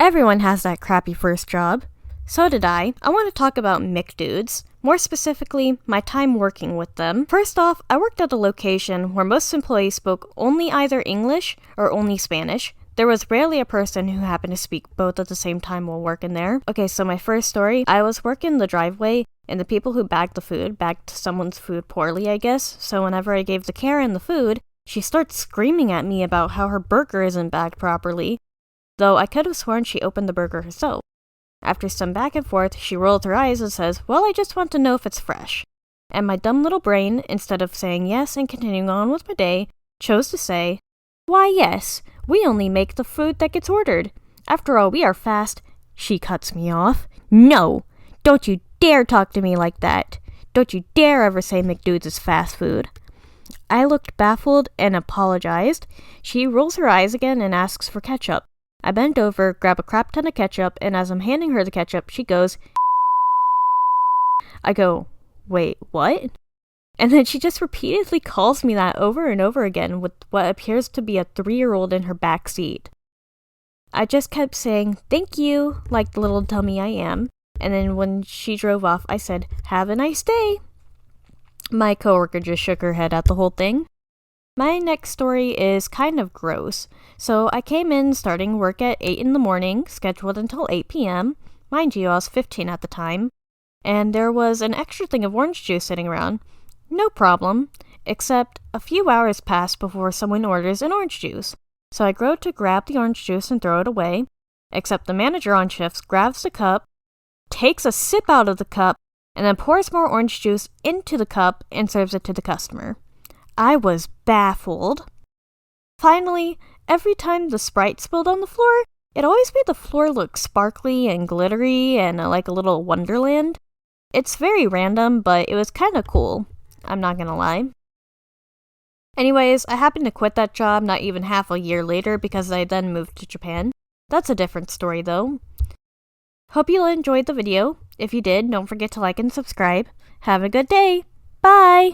Everyone has that crappy first job. So did I. I want to talk about McDudes. More specifically, my time working with them. First off, I worked at a location where most employees spoke only either English or only Spanish. There was rarely a person who happened to speak both at the same time while working there. Okay, so my first story, I was working the driveway, and the people who bagged the food bagged someone's food poorly, I guess. So whenever I gave the Karen the food, she starts screaming at me about how her burger isn't bagged properly, though I could have sworn she opened the burger herself. After some back and forth, she rolled her eyes and says, "Well, I just want to know if it's fresh." And my dumb little brain, instead of saying yes and continuing on with my day, chose to say, "Why, yes, we only make the food that gets ordered. After all, we are fast." She cuts me off. "No! Don't you dare talk to me like that. Don't you dare ever say McDude's is fast food." I looked baffled and apologized. She rolls her eyes again and asks for ketchup. I bend over, grab a crap ton of ketchup, and as I'm handing her the ketchup, she goes, I go, "Wait, what?" And then she just repeatedly calls me that over and over again with what appears to be a 3-year-old in her back seat. I just kept saying, "Thank you," like the little dummy I am. And then when she drove off, I said, "Have a nice day." My coworker just shook her head at the whole thing. My next story is kind of gross. So I came in starting work at 8 in the morning, scheduled until 8 p.m. Mind you, I was 15 at the time. And there was an extra thing of orange juice sitting around. No problem, except a few hours pass before someone orders an orange juice. So I go to grab the orange juice and throw it away, except the manager on shifts grabs the cup, takes a sip out of the cup, and then pours more orange juice into the cup and serves it to the customer. I was baffled. Finally, every time the Sprite spilled on the floor, it always made the floor look sparkly and glittery and like a little wonderland. It's very random, but it was kind of cool. I'm not gonna lie. Anyways, I happened to quit that job not even half a year later because I then moved to Japan. That's a different story though. Hope you enjoyed the video. If you did, don't forget to like and subscribe. Have a good day. Bye!